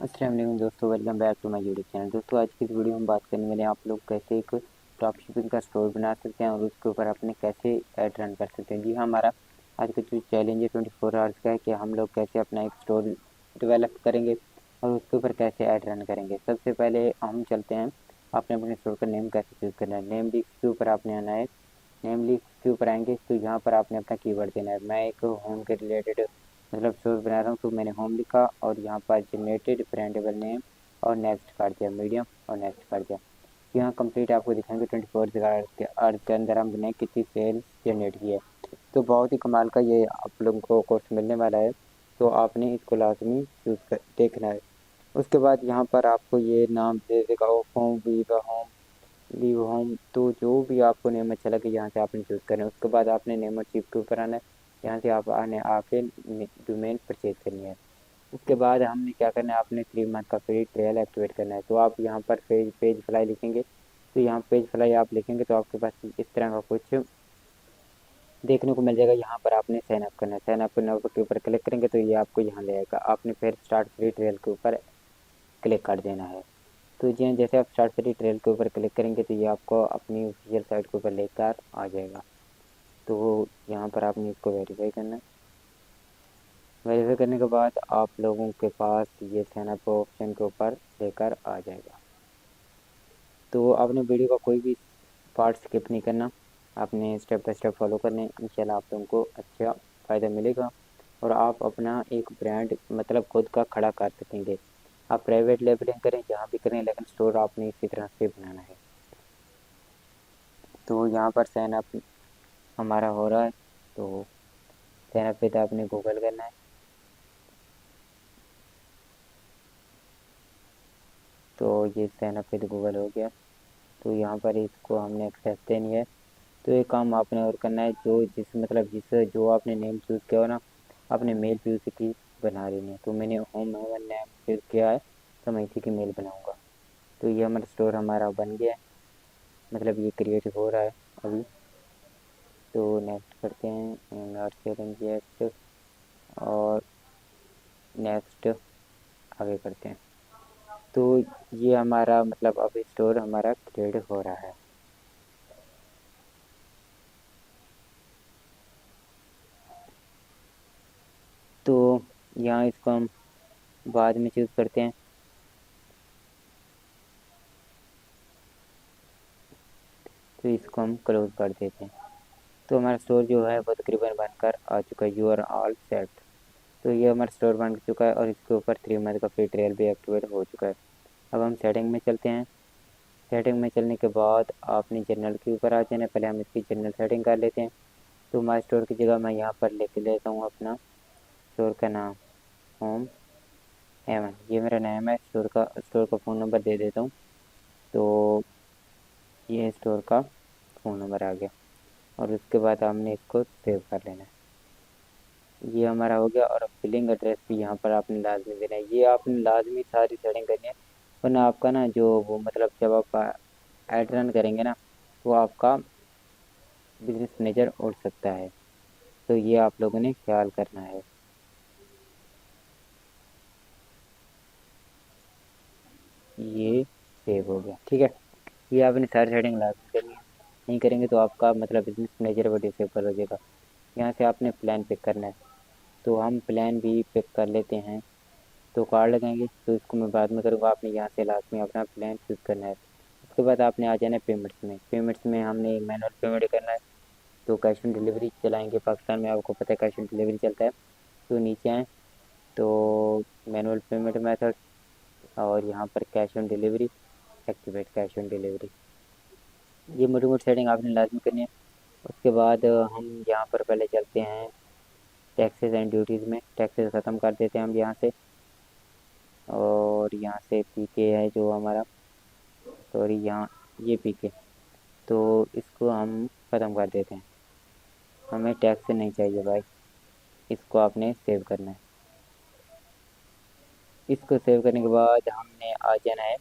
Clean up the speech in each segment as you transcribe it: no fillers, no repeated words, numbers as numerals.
अस्सलाम वालेकुम दोस्तों, welcome back to my YouTube channel. दोस्तों आज की इस वीडियो में बात करने वाले हैं आप लोग कैसे एक ड्रॉप शिपिंग का स्टोर बना सकते हैं और उसके ऊपर अपने कैसे ऐड रन कर सकते हैं। जी हाँ, हमारा आज का जो चैलेंज है 24 आवर्स का है कि हम लोग कैसे अपना एक स्टोर डेवलप करेंगे और उसके ऊपर कैसे ऐड रन करेंगे। सबसे पहले हम चलते हैं, आपने अपने स्टोर का नेम कैसे चूज़ करना है। नेम लिस्ट के ऊपर आपने आना है। नेम लिस्ट के ऊपर आएंगे तो यहाँ पर आपने अपना कीवर्ड देना है। मैं एक होम के रिलेटेड मतलब स्टोर बना रहा हूँ तो मैंने होम लिखा और यहाँ पर जनरेटेड ब्रांडेबल नेम और नेक्स्ट कर दिया, मीडियम और नेक्स्ट कर दिया। यहाँ कंप्लीट आपको दिखाएंगे 24 आवर्स के अंदर हमने कितनी सेल्स जनरेट की है। तो बहुत ही कमाल का ये आप लोगों को कोर्स मिलने वाला है, तो आपने इसको लाजमी चूज़ कर देखना है। उसके बाद यहाँ पर आपको ये नाम दे देगा of home, Viva home, leave home, तो जो भी आपको नेम अच्छा लगे यहाँ से आपने चूज़ करना है। उसके बाद आपने नेम और चिप के ऊपर आना है। यहाँ से आप आने आके डोमेन परचेज करनी है। उसके बाद हमने क्या करना है, आपने 3 मंथ का फ्री ट्रायल एक्टिवेट करना है। तो आप यहाँ पर पेज फ्लाई लिखेंगे, तो यहाँ पेज फ्लाई आप लिखेंगे तो आपके पास इस तरह का कुछ देखने को मिल जाएगा। यहाँ पर आपने साइन अप करना है। साइन अप करने के ऊपर क्लिक करेंगे तो ये आपको यहाँ ले आएगा। आपने फिर स्टार्ट फ्री ट्रायल के ऊपर क्लिक कर देना है। तो जी हाँ, जैसे आप स्टार्ट फ्री ट्रायल के ऊपर क्लिक करेंगे तो ये आपको अपनी ऑफिशियल साइट के ऊपर लेकर आ जाएगा। तो यहाँ पर आपने इसको वेरीफाई करना है। वेरीफाई करने के बाद आप लोगों के पास ये साइन अप ऑप्शन के ऊपर लेकर आ जाएगा। तो आपने वीडियो का कोई भी पार्ट स्किप नहीं करना, आपने स्टेप बाय स्टेप फॉलो करने। इंशाल्लाह आप लोगों को अच्छा फ़ायदा मिलेगा और आप अपना एक ब्रांड मतलब खुद का खड़ा कर सकेंगे। आप प्राइवेट लेबलिंग करें जहाँ भी करें, लेकिन स्टोर आपने इसी तरह से बनाना है। तो यहाँ पर साइन अप हमारा हो रहा है, तो साइन अप पे तो आपने गूगल करना है। तो ये साइन अप पे तो गूगल हो गया। तो यहाँ पर इसको हमने एक्सेस देनी है। तो ये काम आपने और करना है, जो जिस मतलब जिस जो आपने नेम चूज़ किया हो ना, आपने मेल भी उसी की बना लेनी है। तो मैंने होम हेवन नेम चूज़ किया है, तो मैं इसी की मेल बनाऊँगा। तो ये हमारा स्टोर हमारा बन गया है, मतलब ये क्रिएट हो रहा है अभी। तो नेक्स्ट करते हैं, नॉट सेलिंग येट, और नेक्स्ट आगे करते हैं। तो ये हमारा मतलब अभी स्टोर हमारा क्रिएट हो रहा है। तो यहाँ इसको हम बाद में चूज़ करते हैं। तो इसको हम क्लोज कर देते हैं। तो हमारा स्टोर जो है वो तकरीबन बनकर आ चुका है। You are all set. तो ये हमारा स्टोर बन चुका है और इसके ऊपर 3 मंथ का फ्री ट्रायल भी एक्टिवेट हो चुका है। अब हम सेटिंग में चलते हैं। सेटिंग में चलने के बाद आपने जनरल के ऊपर आ जाना है। पहले हम इसकी जनरल सेटिंग कर लेते हैं। तो हमारे स्टोर की जगह मैं यहाँ पर लिख लेता हूँ अपना स्टोर का नाम, होम हेवन, ये मेरा नाम है। स्टोर का फ़ोन नंबर दे देता हूँ। तो ये स्टोर का फ़ोन नंबर आ गया और उसके बाद हमने इसको सेव कर लेना है। ये हमारा हो गया। और बिलिंग एड्रेस भी यहाँ पर आपने लाजमी देना है। ये आपने लाजमी सारी सेटिंग करनी है, वरना आपका ना जो वो मतलब जब आप ऐड रन करेंगे ना, तो आपका बिजनेस मैनेजर उड़ सकता है। तो ये आप लोगों ने ख्याल करना है। ये सेव हो गया, ठीक है। ये आपने सारी सेटिंग लाजमी करनी है, नहीं करेंगे तो आपका मतलब बिजनेस मैनेजर वो डिसेबल हो जाएगा। यहाँ से आपने प्लान पिक करना है। तो हम प्लान भी पिक कर लेते हैं। तो कार्ड लगाएंगे, तो इसको मैं बाद में करूँगा। आपने यहाँ से लास्ट में अपना प्लान चूज़ करना है। उसके बाद आपने आ जाना है पेमेंट्स में। पेमेंट्स में हमने मैनुअल पेमेंट करना है। तो कैश ऑन डिलीवरी चलाएंगे, पाकिस्तान में आपको पता है कैश ऑन डिलीवरी चलता है। तो नीचे आएँ तो मैनुअल पेमेंट मेथड और यहाँ पर cash on delivery, activate cash on delivery. ये मोटी मोटी सेटिंग आपने लाजमी करनी है। उसके बाद हम यहाँ पर पहले चलते हैं टैक्सेस एंड ड्यूटीज़ में। टैक्सेस ख़त्म कर देते हैं हम यहाँ से। और यहाँ से पीके है जो हमारा, सॉरी यहाँ ये पीके, तो इसको हम ख़त्म कर देते हैं। हमें टैक्स नहीं चाहिए भाई, इसको आपने सेव करना है। इसको सेव करने के बाद हमने आ जाना है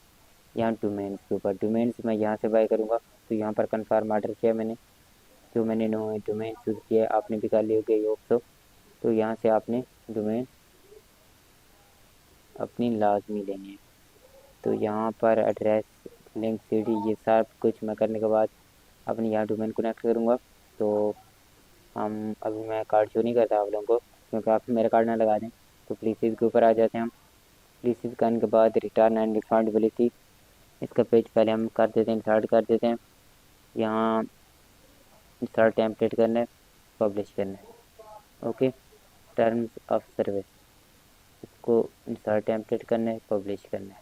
यहाँ डोमेन्स के ऊपर। डोमेन्स मैं यहाँ से बाय करूँगा। तो यहाँ पर कन्फर्म ऑर्डर किया मैंने, जो मैंने नो डोमेन चूज़ किया है, आपने भी कर ली होगी ये ऑप्शन। तो यहाँ से आपने डोमेन अपनी लाजमी लेनी है। तो यहाँ पर एड्रेस, लिंक, सीडी, ये सब कुछ मैं करने के बाद अपनी यहाँ डोमेन कनेक्ट करूँगा। तो हम अभी मैं कार्ड शो नहीं करता आप लोगों को, क्योंकि आप मेरा कार्ड ना लगा दें। तो प्लीज़ के ऊपर आ जाते हैं हम। प्लीज़ करने के बाद रिटर्न एंड रिफंडेबिलिटी, इसका पेज पहले हम कर देते हैं, इंसर्ट कर देते हैं। यहाँ इंसर्ट टेम्पलेट करना है, पब्लिश करना है। ओके, टर्म्स ऑफ सर्विस, इसको इंसर्ट टेम्पलेट करना है, पब्लिश करना है।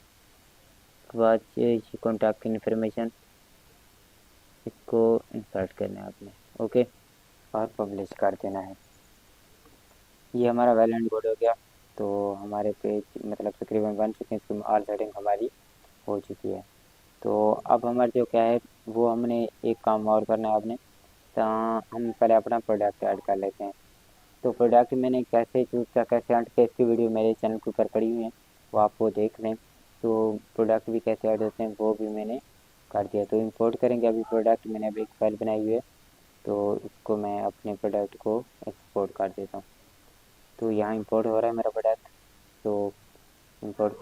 उसके बाद ये कॉन्टैक्ट इन्फॉर्मेशन, इसको इंसर्ट करना है आपने। ओके, और पब्लिश कर देना है। ये हमारा वेल एंड गुड हो गया। तो हमारे पेज मतलब तकरीबन बन चुके हैं, इसकी ऑल सेटिंग हमारी हो चुकी है। तो अब हमारे जो क्या है, वो हमने एक काम और करना है आपने। तो हम पहले अपना प्रोडक्ट ऐड कर लेते हैं। तो प्रोडक्ट मैंने कैसे चूज़ किया, कैसे ऐड किया, इसकी वीडियो मेरे चैनल के ऊपर पड़ी हुई है, वो आप वो देख लें। तो प्रोडक्ट भी कैसे ऐड होते हैं वो भी मैंने कर दिया। तो इंपोर्ट करेंगे अभी प्रोडक्ट, मैंने अभी एक फाइल बनाई हुई है, तो इसको मैं अपने प्रोडक्ट को एक्सपोर्ट कर देता हूँ। तो यहाँ इंपोर्ट हो रहा है मेरा प्रोडक्ट। तो इंपोर्ट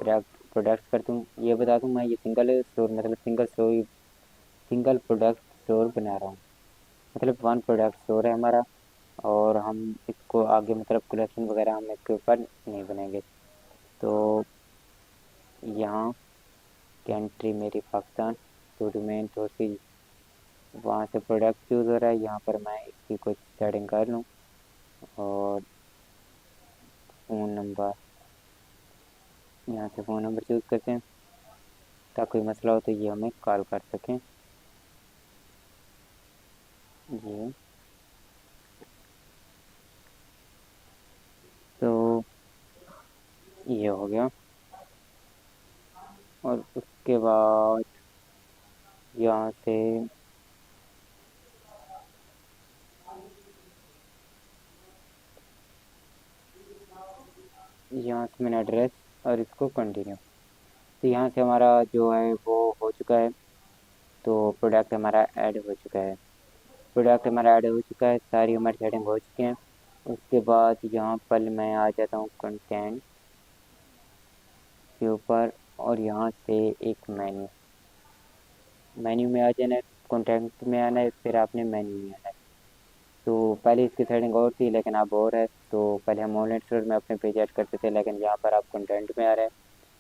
प्रोडक्ट करता हूँ। ये बता दूँ, मैं ये सिंगल स्टोर मतलब सिंगल प्रोडक्ट स्टोर बना रहा हूँ, मतलब वन प्रोडक्ट स्टोर है हमारा। और हम इसको आगे मतलब कलेक्शन वगैरह हम इसके ऊपर नहीं बनेंगे। तो यहाँ कंट्री मेरी पाकिस्तान, तो डोमेन सोर्सेज, वहाँ से प्रोडक्ट चूज़ हो रहा है। यहाँ पर मैं इसकी कुछ सेटिंग कर लूँ, और फ़ोन नंबर, यहाँ से फ़ोन नंबर चूज़ करते हैं, ताकि कोई मसला हो तो ये हमें कॉल कर सकें। ये तो ये हो गया। और उसके बाद यहाँ से मैंने एड्रेस और इसको कंटिन्यू। तो यहाँ से हमारा जो है वो हो चुका है। तो प्रोडक्ट हमारा ऐड हो चुका है, सारी हमारी सेटिंग हो चुकी हैं। उसके बाद यहाँ पर मैं आ जाता हूँ कंटेंट के ऊपर, और यहाँ से एक मेन्यू में आ जाना है, कॉन्टेंट में आना है, फिर आपने मेन्यू में आना है। तो पहले इसकी सेटिंग और थी, लेकिन अब और है। तो पहले हम ऑनलाइन स्टोर में अपने पेज ऐड करते थे, लेकिन यहाँ पर आप कंटेंट में आ रहे हैं,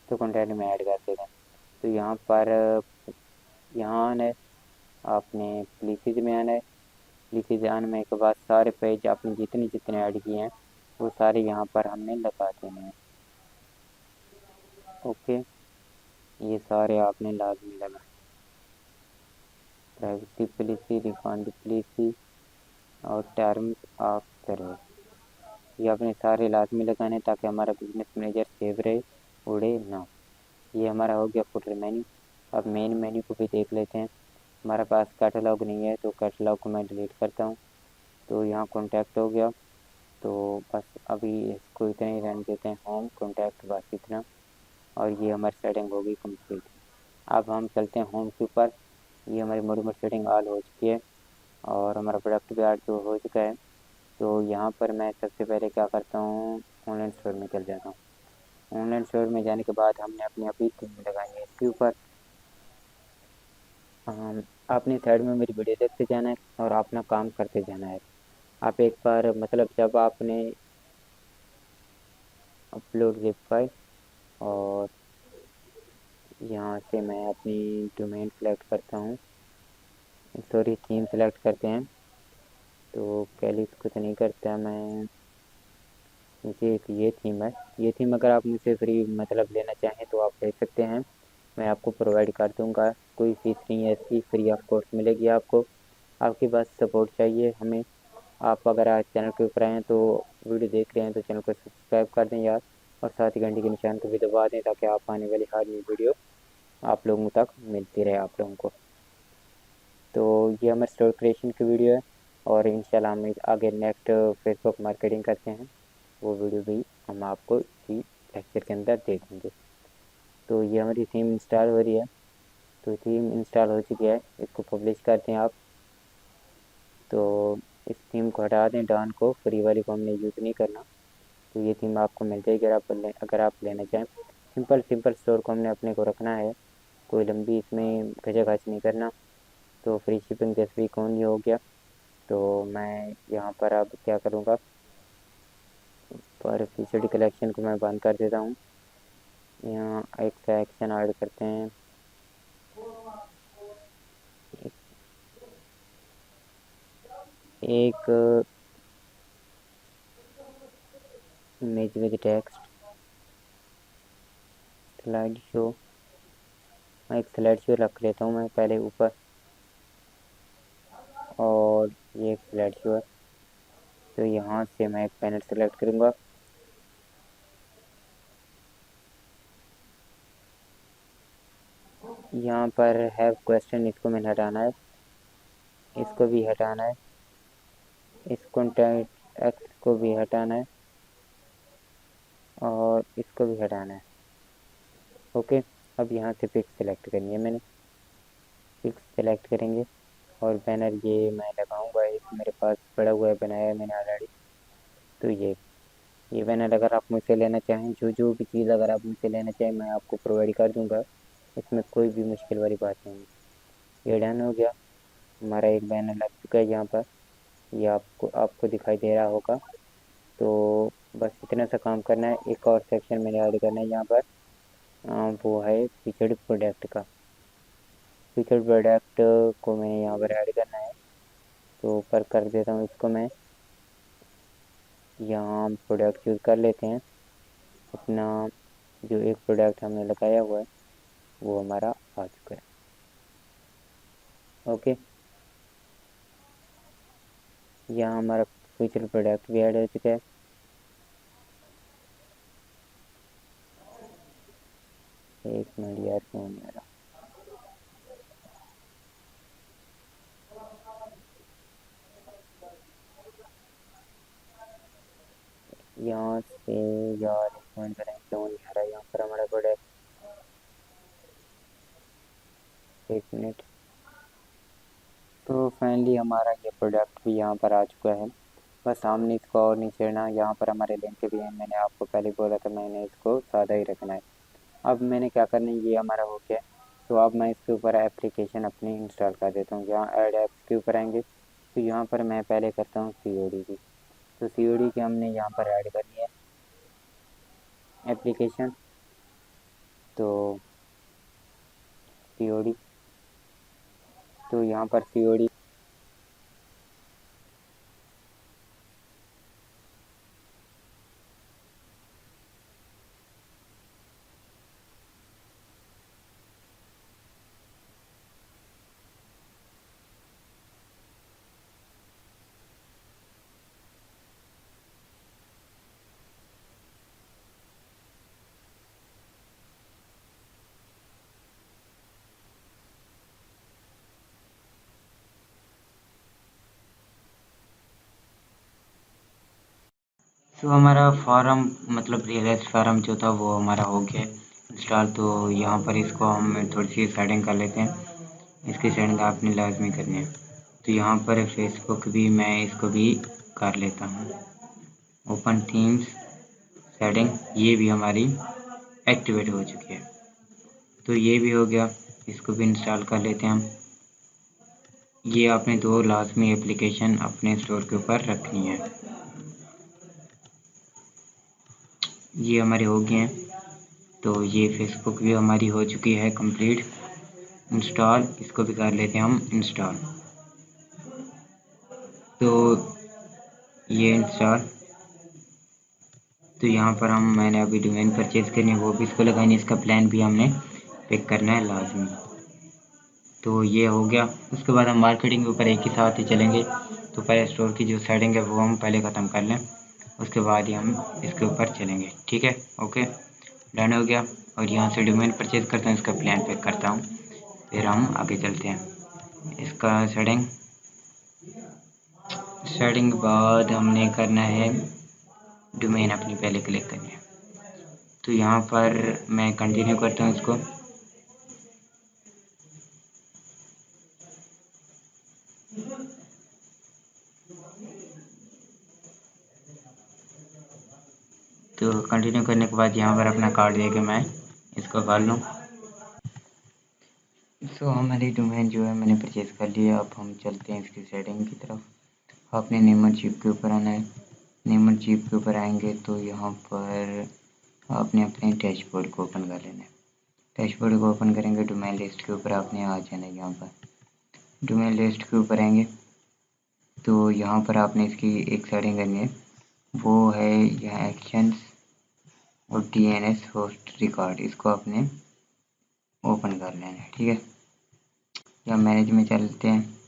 तो कंटेंट में ऐड करते थे। तो यहाँ पर यहाँ आना है, आपने प्लीसीज में आना है। प्लीसीज आने के बाद सारे पेज आपने जितने जितने ऐड किए हैं वो सारे यहाँ पर हमने लगा देने हैं। ओके, ये सारे आपने लाजमी लगा, प्राइवेसी पॉलिसी, रिफंड पॉलिसी, और टर्म्स ऑफ सर्विस, ये आपने सारे लाजमी लगाने, ताकि हमारा बिजनेस मैनेजर सेव रहे, उड़े ना। ये हमारा हो गया फुटर मेन्यू। अब मेन मेन्यू को भी देख लेते हैं। हमारे पास कैटलॉग नहीं है, तो कैटलॉग को मैं डिलीट करता हूँ। तो यहाँ कॉन्टैक्ट हो गया। तो बस अभी इसको इतना ही रहने देते हैं, होम कॉन्टैक्ट, बस इतना। और ये हमारी सेटिंग होगी कंप्लीट। अब हम चलते हैं होम के ऊपर। ये हमारी मोड सेटिंग ऑल हो चुकी है, और हमारा प्रोडक्ट भी ऐड तो हो चुका है। तो यहाँ पर मैं सबसे पहले क्या करता हूँ, ऑनलाइन स्टोर में चल जाता हूँ। ऑनलाइन स्टोर में जाने के बाद हमने अपनी अभी थीम लगानी है इसके ऊपर। आपने साइड में मेरी वीडियो देखते जाना है, और अपना काम करते जाना है। आप एक बार मतलब जब आपने अपलोड जिप फाइल, और यहाँ से मैं अपनी डोमेन सेलेक्ट करता हूँ, सॉरी थीम सेलेक्ट करते हैं। तो कैलिस कुछ नहीं करता मैं, मुझे एक ये थीम है। ये थीम अगर आप मुझसे फ्री मतलब लेना चाहें तो आप ले सकते हैं, मैं आपको प्रोवाइड कर दूंगा। कोई फीस नहीं है इसकी, फ्री ऑफ कॉस्ट मिलेगी आपको। आपकी बस सपोर्ट चाहिए हमें। आप अगर आज चैनल के ऊपर आए हैं तो वीडियो देख रहे हैं तो चैनल को सब्सक्राइब कर दें यार, और साथ ही घंटी के निशान को भी दबा दें, ताकि आप आने वाली हर नई वीडियो आप लोगों तक मिलती रहे आप लोगों को। तो ये हमारे स्टोर क्रिएशन की वीडियो है, और इंशाल्लाह हम आगे नेक्स्ट फेसबुक मार्केटिंग करते हैं, वो वीडियो भी हम आपको इसी लेक्चर के अंदर दे देंगे। तो ये हमारी थीम इंस्टॉल हो रही है। तो थीम इंस्टॉल हो चुकी है, इसको पब्लिश करते हैं आप। तो इस थीम को हटा दें, डॉन को, फ्री वाली को हमने यूज़ नहीं करना। तो ये थीम आपको मिल जाएगी अगर आप लेना चाहें। सिंपल सिंपल स्टोर को हमने अपने को रखना है, कोई लंबी इसमें खचाखच नहीं करना। तो फ्री शिपिंग जैसे भी कौन ही हो गया, तो मैं यहाँ पर अब क्या करूँगा, पर फीचर्ड कलेक्शन को मैं बंद कर देता हूँ। यहाँ एक सेक्शन ऐड करते हैं, एक image with text slide show. मैं एक स्लाइड शो रख लेता हूँ मैं पहले ऊपर, और ये एक स्लाइड शो है। तो यहाँ से मैं एक पैनल सेलेक्ट करूँगा, यहाँ पर हैव क्वेश्चन, इसको मैंने हटाना है, इसको भी हटाना है, इस कॉन्टैक्ट एक्स को भी हटाना है, और इसको भी हटाना है। ओके, अब यहाँ से पिक्स सेलेक्ट करनी है मैंने, पिक्स सेलेक्ट करेंगे और बैनर ये मैं लगाऊंगा, एक मेरे पास पड़ा हुआ है, बनाया है मैंने ऑलरेडी। तो ये बैनर अगर आप मुझसे लेना चाहें, जो भी चीज़ अगर आप मुझसे लेना चाहें मैं आपको प्रोवाइड कर दूंगा, इसमें कोई भी मुश्किल वाली बात नहीं है। ये डन हो गया, हमारा एक बैनर लग चुका है यहाँ पर, ये आपको दिखाई दे रहा होगा। तो बस इतना सा काम करना है। एक और सेक्शन मैंने ऐड करना है यहाँ पर, वो है फीचर्ड प्रोडक्ट का। फीचर्ड प्रोडक्ट को मैंने यहाँ पर ऐड करना है, तो ऊपर कर देता हूँ इसको मैं। यहाँ हम प्रोडक्ट चूज़ कर लेते हैं अपना, जो एक प्रोडक्ट हमने लगाया हुआ है वो हमारा आ चुका है। ओके, यहाँ हमारा फीचर्ड प्रोडक्ट भी ऐड हो चुका है। एक मिनट यार, फोन मेरा, यहाँ से यार एक मिनट करें, क्यों नहीं आ रहा है यहाँ पर हमारा प्रोडक्ट। एक मिनट। तो फाइनली हमारा ये प्रोडक्ट भी यहाँ पर आ चुका है। बस सामने इसको और नहीं छेड़ना, यहाँ पर हमारे लिंक भी हैं, मैंने आपको पहले बोला था मैंने इसको सादा ही रखना है। अब मैंने क्या करना है, ये हमारा हो गया। तो अब मैं इसके ऊपर एप्लीकेशन अपनी इंस्टॉल कर देता हूँ। यहाँ ऐड ऐप्स के ऊपर आएंगे, तो यहाँ पर मैं पहले करता हूँ COD की। तो COD की हमने यहाँ पर ऐड करनी है एप्लीकेशन। तो COD, तो यहाँ पर COD, तो हमारा फार्म मतलब रियलाइज फार्म जो था वो हमारा हो गया इंस्टॉल। तो यहाँ पर इसको हम थोड़ी सी सेटिंग कर लेते हैं, इसकी सेटिंग आपने लाजमी करनी है। तो यहाँ पर फेसबुक भी मैं इसको भी कर लेता हूँ, ओपन थीम्स सेटिंग, ये भी हमारी एक्टिवेट हो चुकी है। तो ये भी हो गया, इसको भी इंस्टॉल कर लेते हैं हम। ये आपने दो लाजमी एप्लीकेशन अपने स्टोर के ऊपर रखनी है। ये हमारे हो गए हैं। तो ये फेसबुक भी हमारी हो चुकी है कंप्लीट इंस्टॉल, इसको भी कर लेते हैं हम इंस्टॉल। तो ये इंस्टॉल, तो यहाँ पर मैंने अभी डोमेन परचेज़ करनी है, वो भी इसको लगानी है, इसका प्लान भी हमने पिक करना है लाजमी। तो ये हो गया। उसके बाद हम मार्केटिंग के ऊपर एक ही साथ ही चलेंगे। तो पहले स्टोर की जो सेटिंग है वो हम पहले ख़त्म कर लें, उसके बाद ही हम इसके ऊपर चलेंगे। ठीक है, ओके, डन हो गया। और यहाँ से डोमेन परचेज़ करता हूँ, इसका प्लान पिक करता हूँ, फिर हम आगे चलते हैं। इसका सेटिंग बाद हमने करना है डोमेन अपनी पहले क्लिक करनी है। तो यहाँ पर मैं कंटिन्यू करता हूँ इसको। तो कंटिन्यू करने के बाद यहाँ पर अपना कार्ड दे के मैं इसको कर लूँ। सो हमारी डोमेन जो है मैंने परचेज़ कर लिया। अब हम चलते हैं इसकी सेटिंग की तरफ। आपने नेमरशिप के ऊपर आना है। नेमरशिप के ऊपर आएंगे तो यहाँ पर आपने अपने डैशबोर्ड को ओपन कर लेना है। डैशबोर्ड को ओपन करेंगे, डोमेन लिस्ट के ऊपर आपने आ जाना है। यहाँ पर डोमेन लिस्ट के ऊपर आएंगे तो यहाँ पर आपने इसकी एक सेटिंग करनी है, वो है यहाँ एक्शंस और DNS होस्ट रिकॉर्ड। इसको आपने ओपन कर लेना है, ठीक है। यहाँ मैनेज में चलते हैं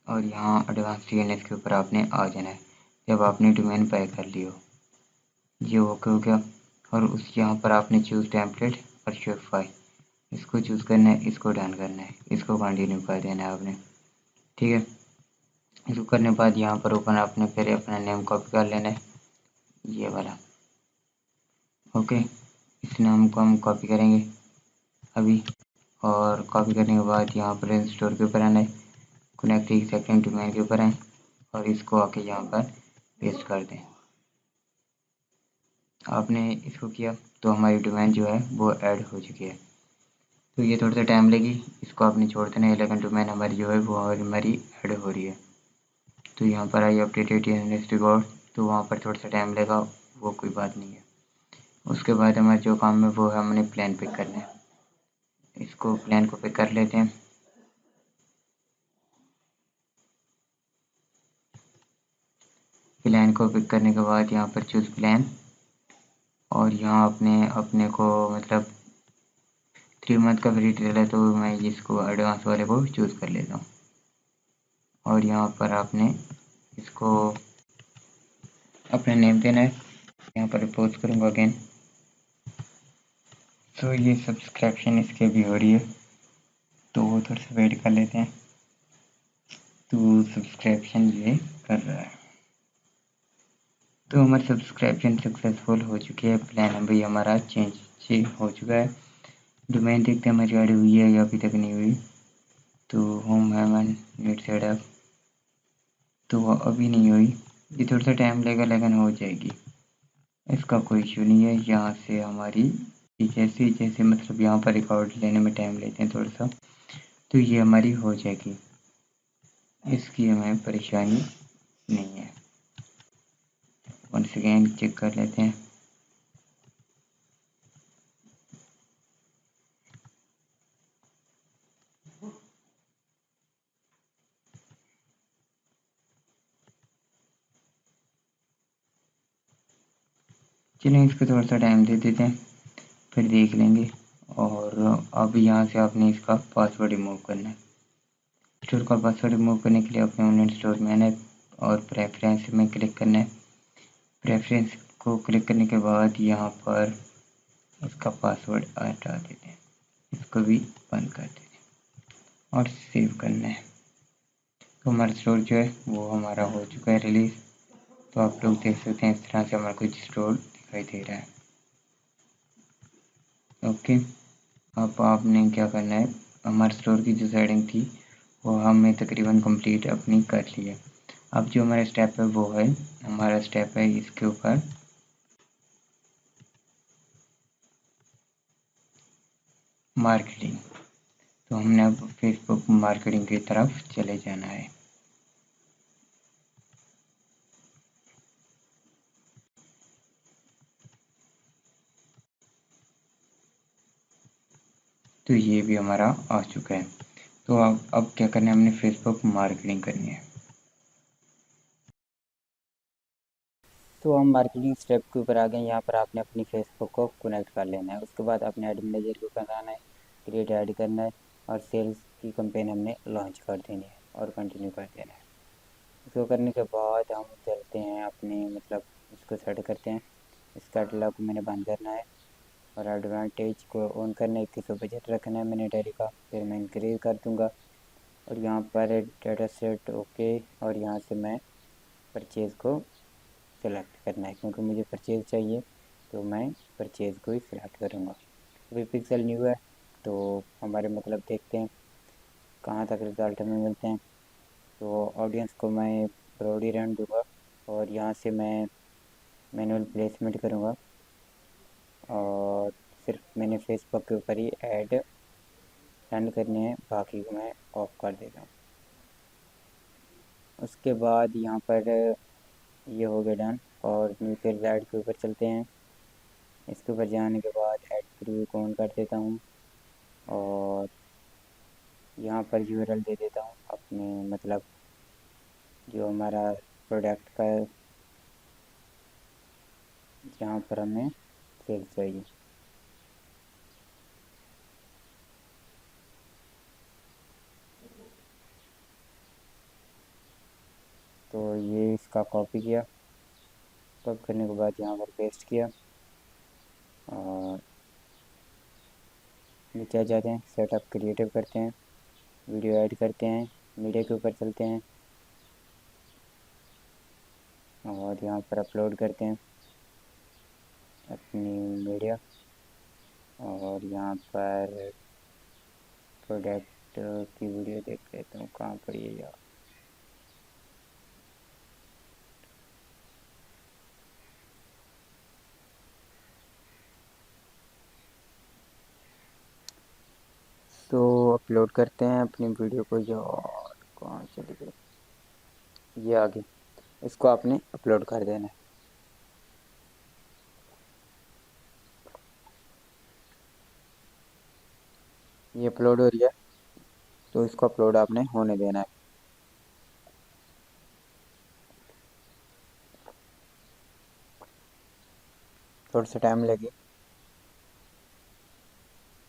और यहाँ एडवांस DNS के ऊपर आपने आ जाना है जब आपने डोमेन बाय कर ली हो। ये ओके हो गया और उस यहाँ पर आपने चूज़ टेम्पलेट और शॉपिफाई इसको चूज़ करना है, इसको डन करना है, इसको कंटिन्यू कर देना है आपने, ठीक है। इसको करने के बाद यहाँ पर ओपन आपने फिर अपना नेम कॉपी कर लेना है, ये वाला, ओके। इस नाम को हम कॉपी करेंगे अभी और कॉपी करने के बाद यहाँ पर इंस्टोर के ऊपर आना है, कनेक्ट एक सेकेंड डोमेन के ऊपर आए और इसको आके यहाँ पर पेस्ट कर दें। आपने इसको किया तो हमारी डोमेन जो है वो ऐड हो चुकी है। तो ये थोड़ा सा टाइम लेगी, इसको आपने छोड़ देना है, लेकिन डोमेन हमारी जो है वो हमारी ऐड हो रही है। तो यहाँ पर आई अपडेटेड DNS रिकॉर्ड, तो वहाँ पर थोड़ा सा टाइम लेगा, वो कोई बात नहीं है। उसके बाद हमारा जो काम है वो है हमने प्लान पिक करना है। इसको प्लान को पिक कर लेते हैं। प्लान को पिक करने के बाद यहाँ पर चूज़ प्लान और यहाँ अपने को मतलब 3 मंथ का फ्री ट्रायल है, तो मैं इसको एडवांस वाले को चूज़ कर लेता हूँ। और यहाँ पर आपने इसको अपना नेम देना है। यहाँ पर पोस्ट करूँगा अगेन। तो ये सब्सक्रिप्शन इसके भी हो रही है, तो वो थोड़ा सा वेट कर लेते हैं। तो सब्सक्रिप्शन ये कर रहा है, तो हमारी सब्सक्रिप्शन सक्सेसफुल हो चुकी है। प्लान अभी हमारा चेंज हो चुका है। डोमेन देखते हैं हमारी ऐड हुई है या अभी तक नहीं हुई। तो होम हेमन नेट सेटअप, तो वो अभी नहीं हुई, ये थोड़ा सा टाइम लगेगा लेकिन हो जाएगी, इसका कोई इशू नहीं है। यहाँ से हमारी जैसे जैसे मतलब यहाँ पर रिकॉर्ड लेने में टाइम लेते हैं थोड़ा सा, तो ये हमारी हो जाएगी, इसकी हमें परेशानी नहीं है। वंस अगेन चेक कर लेते हैं। चलिए इसको थोड़ा सा टाइम दे देते हैं, फिर देख लेंगे। और अब यहाँ से आपने इसका पासवर्ड रिमूव करना है। स्टोर का पासवर्ड रिमूव करने के लिए अपने ऑनलाइन स्टोर में आना है और प्रेफरेंस में क्लिक करना है। प्रेफरेंस को क्लिक करने के बाद यहाँ पर इसका पासवर्ड हटा देते हैं, इसको भी बंद कर देते हैं और सेव करना है। तो हमारा स्टोर जो है वो हमारा हो चुका है रिलीज़। तो आप लोग देख सकते हैं इस तरह से हमारा कुछ स्टोर दिखाई दे रहा है, ओके। अब आपने क्या करना है, हमारे स्टोर की जो सेटिंग थी वो हमने तकरीबन कंप्लीट अपनी कर ली है। अब जो हमारा स्टेप है वो है, हमारा स्टेप है इसके ऊपर मार्केटिंग। तो हमने अब फेसबुक मार्केटिंग की तरफ चले जाना है। तो ये भी हमारा आ चुका है। तो अब क्या करना है, हमने फेसबुक मार्केटिंग करनी है। तो हम मार्केटिंग स्टेप के ऊपर आ गए। यहाँ पर आपने अपनी फेसबुक को कनेक्ट कर लेना है। उसके बाद अपने ऐड मैनेजर के ऊपर आना है, क्रिएट ऐड करना है और सेल्स की कैंपेन हमने लॉन्च कर देनी है और कंटिन्यू कर देना है। इसको करने के बाद हम चलते हैं अपने मतलब इसको सेट करते हैं। इस कैटलॉग को मैंने बंद करना है और एडवांटेज को ऑन करना है। 2100 बजट रखना है मैंने डेली का, फिर मैं इंक्रीज कर दूँगा और यहाँ पर डाटा सेट ओके और यहाँ से मैं परचेज़ को सेलेक्ट करना है क्योंकि मुझे परचेज़ चाहिए, तो मैं परचेज़ को ही सिलेक्ट करूँगा। अभी पिक्सल न्यू है तो हमारे मतलब देखते हैं कहाँ तक रिज़ल्ट हमें मिलते हैं। तो ऑडियंस को मैं ब्रॉड ही रहने दूँगा और यहाँ से मैं मैनुअल प्लेसमेंट करूँगा और मैंने फेसबुक के ऊपर ही ऐड रन करने हैं, बाकी को मैं ऑफ कर देता हूँ। उसके बाद यहाँ पर ये हो गया डन, और नीचे राइट के ऊपर चलते हैं। इसके ऊपर जाने के बाद ऐड प्रीव्यू को ऑन कर देता हूँ और यहाँ पर यूआरएल दे देता हूँ अपने, मतलब जो हमारा प्रोडक्ट का जहाँ पर हमें सेल चाहिए। तो ये इसका कॉपी किया, कॉपी करने के बाद यहाँ पर पेस्ट किया और नीचे आ जाते हैं, सेटअप क्रिएटिव करते हैं, वीडियो ऐड करते हैं, मीडिया के ऊपर चलते हैं और यहाँ पर अपलोड करते हैं अपनी मीडिया। और यहाँ पर प्रोडक्ट की वीडियो देख लेता हूँ, कहाँ पर ये यार। तो अपलोड करते हैं अपनी वीडियो को, यार कहाँ चली गई, ये आगे, इसको आपने अपलोड कर देना है। ये अपलोड हो रही है, तो इसको अपलोड आपने होने देना है। थोड़ा सा टाइम लगे,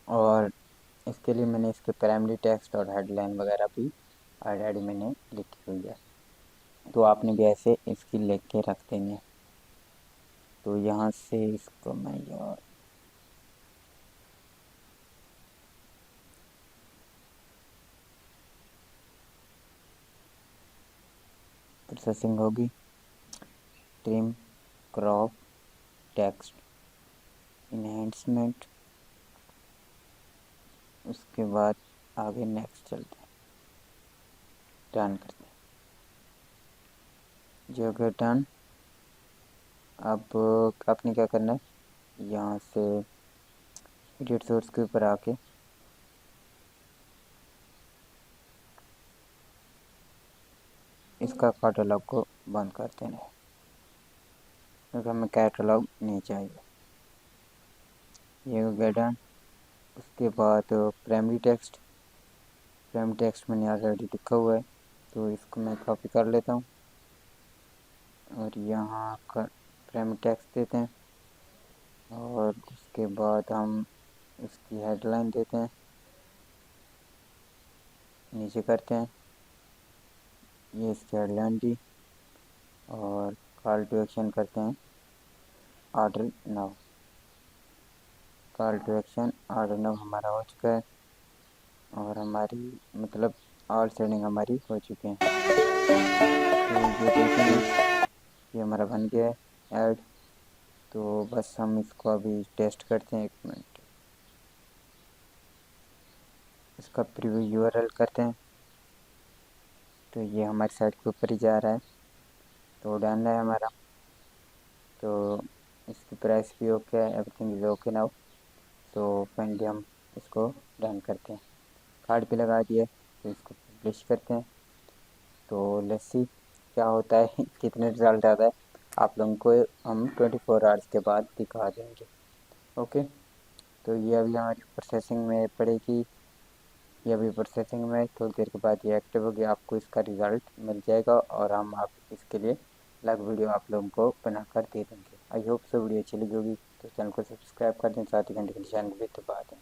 और इसके लिए मैंने इसके प्राइमरी टेक्स्ट और हेडलाइन वगैरह भी ऑलरेडी मैंने लिखी हुई है, तो आपने भी ऐसे इसकी लिख के रख देनी है। तो यहाँ से इसको मैं यार प्रोसेसिंग होगी, ट्रिम, क्रॉप, टेक्स्ट, इन्हेंसमेंट, उसके बाद आगे नेक्स्ट चलते हैं, डन करते हैं। जो हो गया डन, अब आपने क्या करना है, यहाँ से एडिट सोर्स के ऊपर आके इसका कैटलॉग को बंद कर देना है, क्योंकि हमें कैटलॉग नहीं चाहिए। ये हो गया डन। उसके बाद प्राइमरी टेक्स्ट मैंने ऑलरेडी लिखा हुआ है, तो इसको मैं कॉपी कर लेता हूँ और यहाँ का प्राइमरी टेक्स्ट देते हैं और उसके बाद हम इसकी हेडलाइन देते हैं, नीचे करते हैं, ये इसकी हेडलाइन दी और कॉल टू एक्शन करते हैं order now. Call to action order now हमारा हो चुका है और हमारी मतलब ऑल सेटिंग हमारी हो चुकी हैं। तो ये देखेंगे, ये हमारा बन गया है ऐड। तो बस हम इसको अभी टेस्ट करते हैं, 1 मिनट, इसका प्रीव्यू यूआरएल करते हैं। तो ये हमारी साइट के ऊपर ही जा रहा है, तो डन है हमारा। तो इसकी प्राइस भी ओके है, एवरीथिंग इज ओके नाउ। तो फाइनली हम इसको डन करते हैं, कार्ड पे लगा दिया, तो इसको पब्लिश करते हैं। तो लेट्स सी क्या होता है कितने रिजल्ट आता है, आप लोगों को हम 24 आवर्स के बाद दिखा देंगे। ओके, तो ये अभी हमारी प्रोसेसिंग में पड़ेगी, ये अभी प्रोसेसिंग में, थोड़ी देर के बाद ये एक्टिव होगी, आपको इसका रिज़ल्ट मिल जाएगा और हम आप इसके लिए अलग वीडियो आप लोगों को बनाकर दे देंगे। आई होप सो वीडियो अच्छी लगी होगी, तो चैनल को सब्सक्राइब कर दें, साथ ही घंटे के निशान को भी दबा दें।